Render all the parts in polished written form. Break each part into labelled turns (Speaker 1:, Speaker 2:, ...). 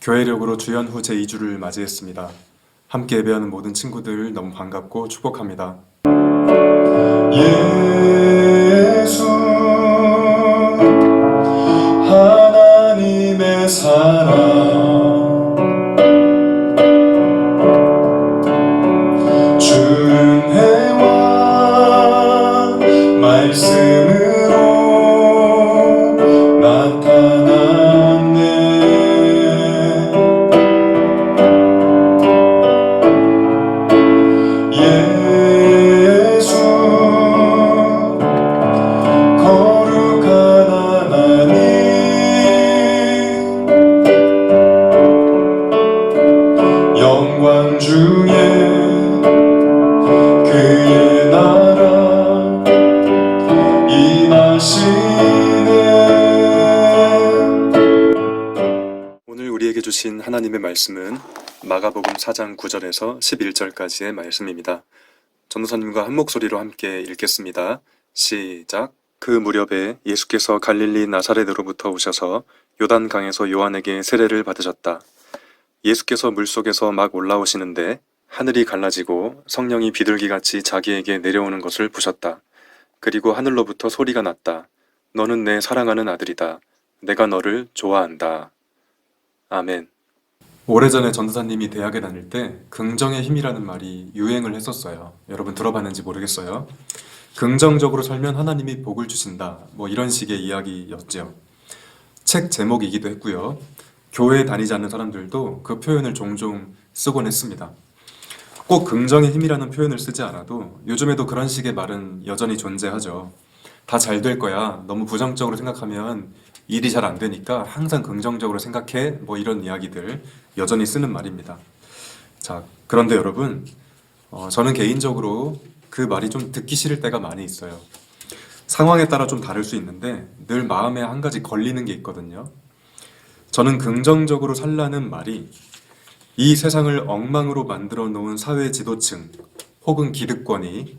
Speaker 1: 교회력으로 주연 후 제2주를 맞이했습니다. 함께 예배하는 모든 친구들 너무 반갑고 축복합니다. 예수 하나님의 사랑 주은혜와 말씀으로 나타났네. 예수 거룩한 하나님 영광 중에 그의 나라 임하시네. 오늘 우리에게 주신 하나님의 말씀은 마가복음 4장 9절에서 11절까지의 말씀입니다. 전도사님과 한 목소리로 함께 읽겠습니다. 시작. 그 무렵에 예수께서 갈릴리 나사렛으로부터 오셔서 요단강에서 요한에게 세례를 받으셨다. 예수께서 물속에서 막 올라오시는데 하늘이 갈라지고 성령이 비둘기같이 자기에게 내려오는 것을 보셨다. 그리고 하늘로부터 소리가 났다. 너는 내 사랑하는 아들이다. 내가 너를 좋아한다. 아멘. 오래전에 전도사님이 대학에 다닐 때 긍정의 힘이라는 말이 유행을 했었어요. 여러분 들어봤는지 모르겠어요. 긍정적으로 살면 하나님이 복을 주신다. 뭐 이런 식의 이야기였죠. 책 제목이기도 했고요. 교회에 다니지 않는 사람들도 그 표현을 종종 쓰곤 했습니다. 꼭 긍정의 힘이라는 표현을 쓰지 않아도 요즘에도 그런 식의 말은 여전히 존재하죠. 다 잘 될 거야. 너무 부정적으로 생각하면 일이 잘 안 되니까 항상 긍정적으로 생각해. 뭐 이런 이야기들 여전히 쓰는 말입니다. 자, 그런데 여러분, 저는 개인적으로 그 말이 좀 듣기 싫을 때가 많이 있어요. 상황에 따라 좀 다를 수 있는데 늘 마음에 한 가지 걸리는 게 있거든요. 저는 긍정적으로 살라는 말이 이 세상을 엉망으로 만들어 놓은 사회 지도층 혹은 기득권이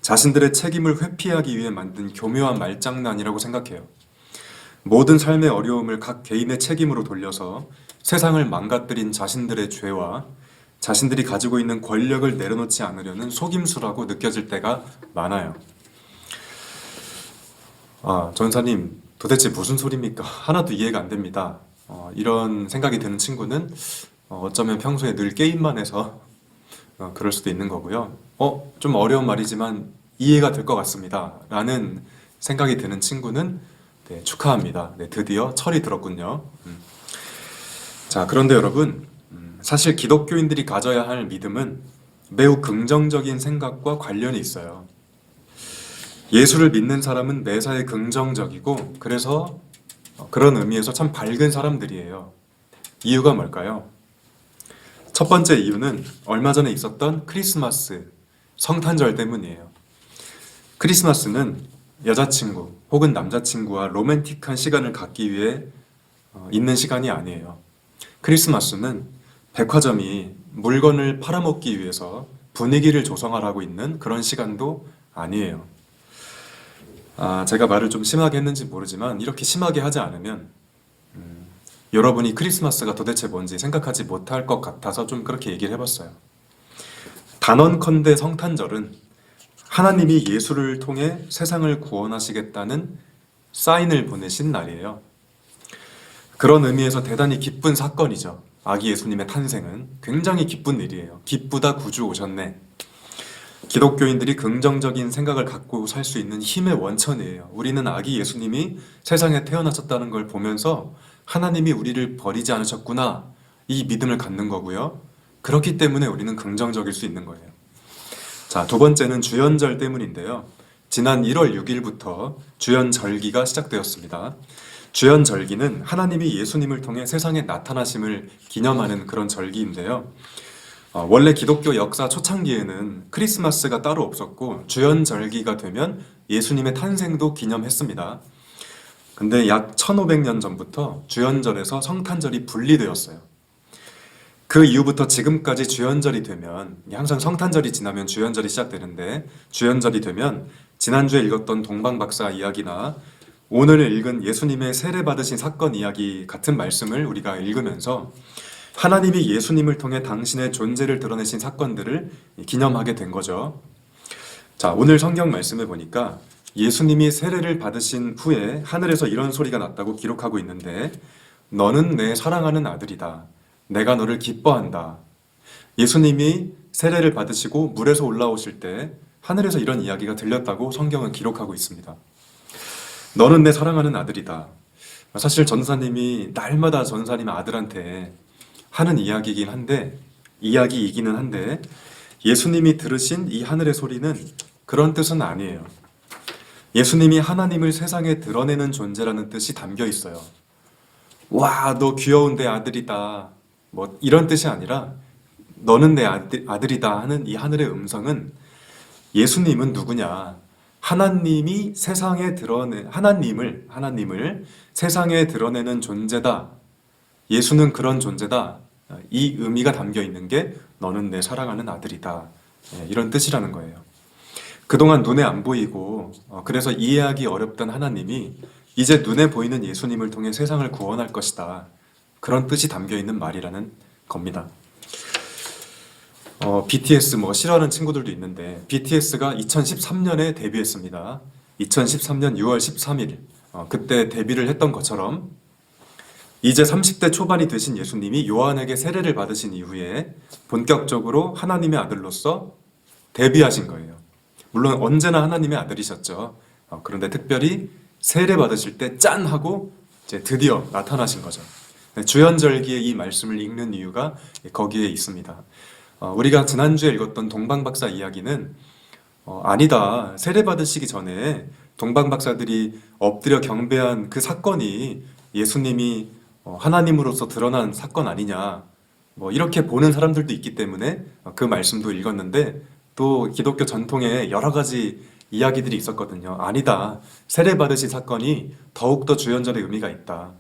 Speaker 1: 자신들의 책임을 회피하기 위해 만든 교묘한 말장난이라고 생각해요. 모든 삶의 어려움을 각 개인의 책임으로 돌려서 세상을 망가뜨린 자신들의 죄와 자신들이 가지고 있는 권력을 내려놓지 않으려는 속임수라고 느껴질 때가 많아요. 전사님, 도대체 무슨 소리입니까? 하나도 이해가 안 됩니다. 이런 생각이 드는 친구는 어쩌면 평소에 늘 게임만 해서 그럴 수도 있는 거고요. 좀 어려운 말이지만 이해가 될 것 같습니다. 라는 생각이 드는 친구는 네, 축하합니다. 네, 드디어 철이 들었군요. 자, 그런데 여러분, 사실 기독교인들이 가져야 할 믿음은 매우 긍정적인 생각과 관련이 있어요. 예수를 믿는 사람은 매사에 긍정적이고 그래서 그런 의미에서 참 밝은 사람들이에요. 이유가 뭘까요? 첫 번째 이유는 얼마 전에 있었던 크리스마스, 성탄절 때문이에요. 크리스마스는 여자친구 혹은 남자친구와 로맨틱한 시간을 갖기 위해 있는 시간이 아니에요. 크리스마스는 백화점이 물건을 팔아먹기 위해서 분위기를 조성하라고 있는 그런 시간도 아니에요. 제가 말을 좀 심하게 했는지 모르지만 이렇게 심하게 하지 않으면 여러분이 크리스마스가 도대체 뭔지 생각하지 못할 것 같아서 좀 그렇게 얘기를 해봤어요. 단언컨대 성탄절은 하나님이 예수를 통해 세상을 구원하시겠다는 사인을 보내신 날이에요. 그런 의미에서 대단히 기쁜 사건이죠. 아기 예수님의 탄생은 굉장히 기쁜 일이에요. 기쁘다 구주 오셨네. 기독교인들이 긍정적인 생각을 갖고 살 수 있는 힘의 원천이에요. 우리는 아기 예수님이 세상에 태어나셨다는 걸 보면서 하나님이 우리를 버리지 않으셨구나, 이 믿음을 갖는 거고요. 그렇기 때문에 우리는 긍정적일 수 있는 거예요. 자, 두 번째는 주연절 때문인데요. 지난 1월 6일부터 주연절기가 시작되었습니다. 주연절기는 하나님이 예수님을 통해 세상에 나타나심을 기념하는 그런 절기인데요. 원래 기독교 역사 초창기에는 크리스마스가 따로 없었고 주연절기가 되면 예수님의 탄생도 기념했습니다. 근데 약 1500년 전부터 주연절에서 성탄절이 분리되었어요. 그 이후부터 지금까지 주연절이 되면 항상 성탄절이 지나면 주연절이 시작되는데 주연절이 되면 지난주에 읽었던 동방박사 이야기나 오늘 읽은 예수님의 세례 받으신 사건 이야기 같은 말씀을 우리가 읽으면서 하나님이 예수님을 통해 당신의 존재를 드러내신 사건들을 기념하게 된 거죠. 자, 오늘 성경 말씀에 보니까 예수님이 세례를 받으신 후에 하늘에서 이런 소리가 났다고 기록하고 있는데, 너는 내 사랑하는 아들이다. 내가 너를 기뻐한다. 예수님이 세례를 받으시고 물에서 올라오실 때 하늘에서 이런 이야기가 들렸다고 성경은 기록하고 있습니다. 너는 내 사랑하는 아들이다. 사실 전사님이 날마다 전사님 아들한테 하는 이야기이기는 한데, 예수님이 들으신 이 하늘의 소리는 그런 뜻은 아니에요. 예수님이 하나님을 세상에 드러내는 존재라는 뜻이 담겨 있어요. 와, 너 귀여운 내 아들이다. 뭐 이런 뜻이 아니라 너는 내 아들이다 하는 이 하늘의 음성은, 예수님은 누구냐? 하나님을 세상에 드러내는 존재다. 예수는 그런 존재다. 이 의미가 담겨 있는 게 너는 내 사랑하는 아들이다. 이런 뜻이라는 거예요. 그동안 눈에 안 보이고 그래서 이해하기 어렵던 하나님이 이제 눈에 보이는 예수님을 통해 세상을 구원할 것이다. 그런 뜻이 담겨 있는 말이라는 겁니다. BTS 싫어하는 친구들도 있는데, BTS가 2013년에 데뷔했습니다. 2013년 6월 13일 그때 데뷔를 했던 것처럼 이제 30대 초반이 되신 예수님이 요한에게 세례를 받으신 이후에 본격적으로 하나님의 아들로서 데뷔하신 거예요. 물론 언제나 하나님의 아들이셨죠. 그런데 특별히 세례 받으실 때 짠 하고 이제 드디어 나타나신 거죠. 주연절기에 이 말씀을 읽는 이유가 거기에 있습니다. 우리가 지난주에 읽었던 동방박사 이야기는 아니다. 세례 받으시기 전에 동방박사들이 엎드려 경배한 그 사건이 예수님이 하나님으로서 드러난 사건 아니냐, 이렇게 보는 사람들도 있기 때문에 그 말씀도 읽었는데, 또 기독교 전통에 여러 가지 이야기들이 있었거든요. 아니다. 세례 받으신 사건이 더욱더 주연절의 의미가 있다.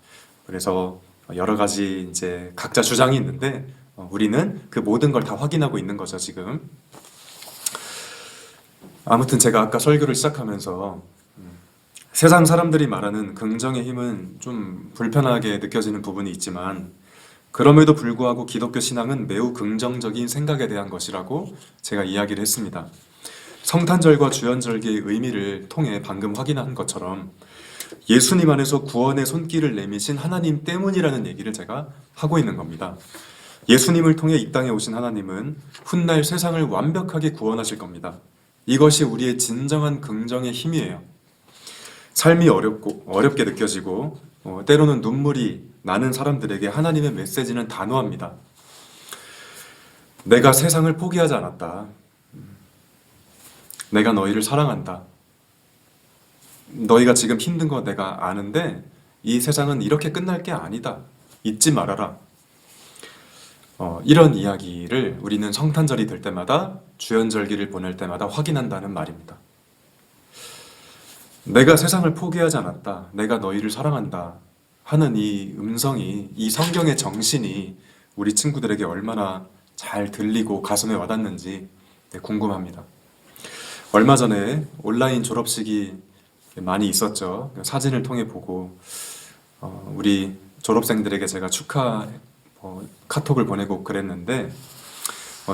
Speaker 1: 그래서 여러 가지 이제 각자 주장이 있는데, 우리는 그 모든 걸 다 확인하고 있는 거죠, 지금. 아무튼 제가 아까 설교를 시작하면서 세상 사람들이 말하는 긍정의 힘은 좀 불편하게 느껴지는 부분이 있지만, 그럼에도 불구하고 기독교 신앙은 매우 긍정적인 생각에 대한 것이라고 제가 이야기를 했습니다. 성탄절과 주연절기의 의미를 통해 방금 확인한 것처럼 예수님 안에서 구원의 손길을 내미신 하나님 때문이라는 얘기를 제가 하고 있는 겁니다. 예수님을 통해 이 땅에 오신 하나님은 훗날 세상을 완벽하게 구원하실 겁니다. 이것이 우리의 진정한 긍정의 힘이에요. 삶이 어렵게 느껴지고 때로는 눈물이 나는 사람들에게 하나님의 메시지는 단호합니다. 내가 세상을 포기하지 않았다. 내가 너희를 사랑한다. 너희가 지금 힘든 거 내가 아는데 이 세상은 이렇게 끝날 게 아니다. 잊지 말아라. 이런 이야기를 우리는 성탄절이 될 때마다, 주연절기를 보낼 때마다 확인한다는 말입니다. 내가 세상을 포기하지 않았다. 내가 너희를 사랑한다. 하는 이 음성이, 이 성경의 정신이 우리 친구들에게 얼마나 잘 들리고 가슴에 와닿는지 궁금합니다. 얼마 전에 온라인 졸업식이 많이 있었죠. 사진을 통해 보고 우리 졸업생들에게 제가 축하 카톡을 보내고 그랬는데,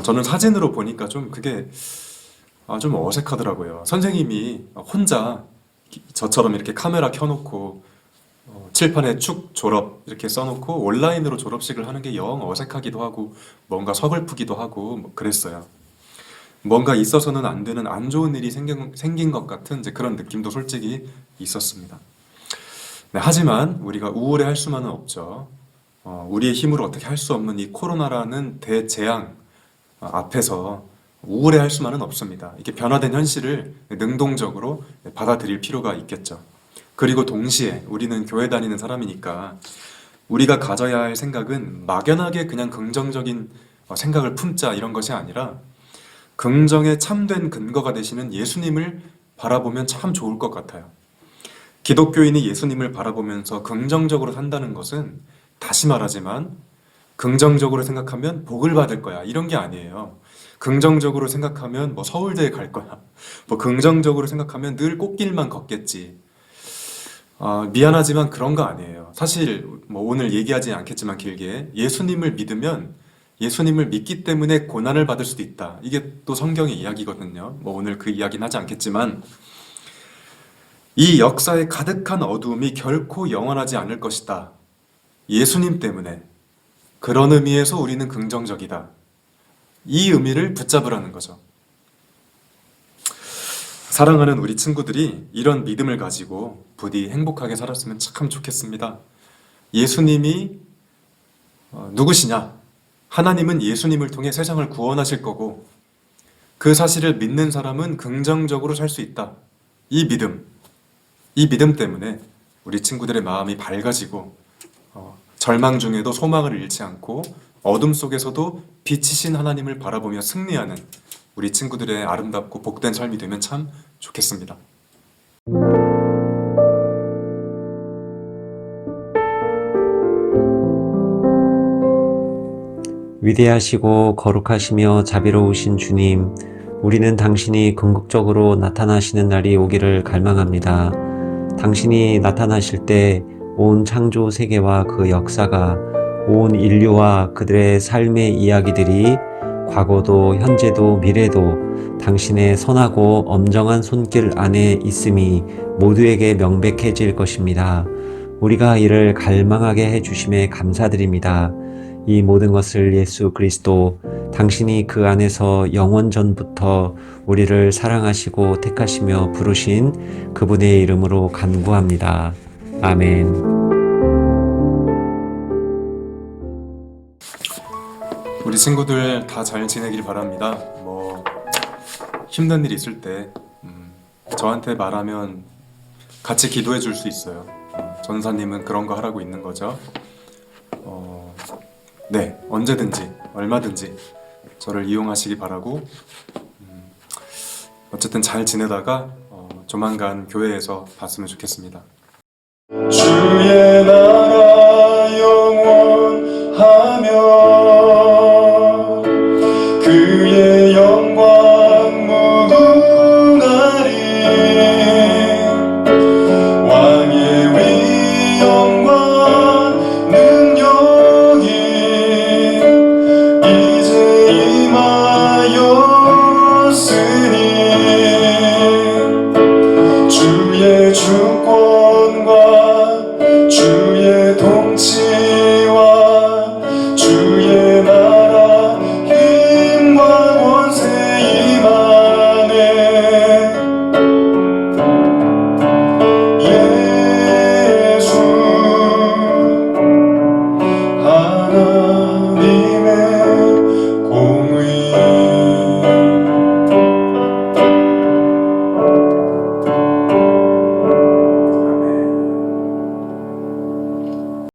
Speaker 1: 저는 사진으로 보니까 좀 그게 좀 어색하더라고요. 선생님이 혼자 저처럼 이렇게 카메라 켜놓고 칠판에 축 졸업 이렇게 써놓고 온라인으로 졸업식을 하는 게 영 어색하기도 하고 뭔가 서글프기도 하고 그랬어요. 뭔가 있어서는 안 되는 안 좋은 일이 생긴 것 같은 이제 그런 느낌도 솔직히 있었습니다. 네, 하지만 우리가 우울해할 수만은 없죠. 우리의 힘으로 어떻게 할 수 없는 이 코로나라는 대재앙 앞에서 우울해할 수만은 없습니다. 이렇게 변화된 현실을 능동적으로 받아들일 필요가 있겠죠. 그리고 동시에 우리는 교회 다니는 사람이니까 우리가 가져야 할 생각은 막연하게 그냥 긍정적인 생각을 품자 이런 것이 아니라, 긍정의 참된 근거가 되시는 예수님을 바라보면 참 좋을 것 같아요. 기독교인이 예수님을 바라보면서 긍정적으로 산다는 것은, 다시 말하지만 긍정적으로 생각하면 복을 받을 거야 이런 게 아니에요. 긍정적으로 생각하면 서울대에 갈 거야. 긍정적으로 생각하면 늘 꽃길만 걷겠지. 미안하지만 그런 거 아니에요. 사실 뭐 오늘 얘기하지 않겠지만 길게 예수님을 믿으면 예수님을 믿기 때문에 고난을 받을 수도 있다. 이게 또 성경의 이야기거든요. 뭐 오늘 그 이야기는 하지 않겠지만 이 역사에 가득한 어두움이 결코 영원하지 않을 것이다. 예수님 때문에. 그런 의미에서 우리는 긍정적이다. 이 의미를 붙잡으라는 거죠. 사랑하는 우리 친구들이 이런 믿음을 가지고 부디 행복하게 살았으면 참 좋겠습니다. 예수님이 누구시냐? 하나님은 예수님을 통해 세상을 구원하실 거고 그 사실을 믿는 사람은 긍정적으로 살 수 있다. 이 믿음 때문에 우리 친구들의 마음이 밝아지고 절망 중에도 소망을 잃지 않고 어둠 속에서도 빛이신 하나님을 바라보며 승리하는 우리 친구들의 아름답고 복된 삶이 되면 참 좋겠습니다.
Speaker 2: 위대하시고 거룩하시며 자비로우신 주님, 우리는 당신이 궁극적으로 나타나시는 날이 오기를 갈망합니다. 당신이 나타나실 때 온 창조 세계와 그 역사가, 온 인류와 그들의 삶의 이야기들이 과거도 현재도 미래도 당신의 선하고 엄정한 손길 안에 있음이 모두에게 명백해질 것입니다. 우리가 이를 갈망하게 해주심에 감사드립니다. 이 모든 것을 예수 그리스도, 당신이 그 안에서 영원전부터 우리를 사랑하시고 택하시며 부르신 그분의 이름으로 간구합니다. 아멘.
Speaker 1: 우리 친구들 다 잘 지내길 바랍니다. 뭐 힘든 일 있을 때 저한테 말하면 같이 기도해 줄 수 있어요. 전사님은 그런 거 하라고 있는 거죠. 네, 언제든지 얼마든지 저를 이용하시기 바라고 어쨌든 잘 지내다가 조만간 교회에서 봤으면 좋겠습니다. 주의 나라 영원하며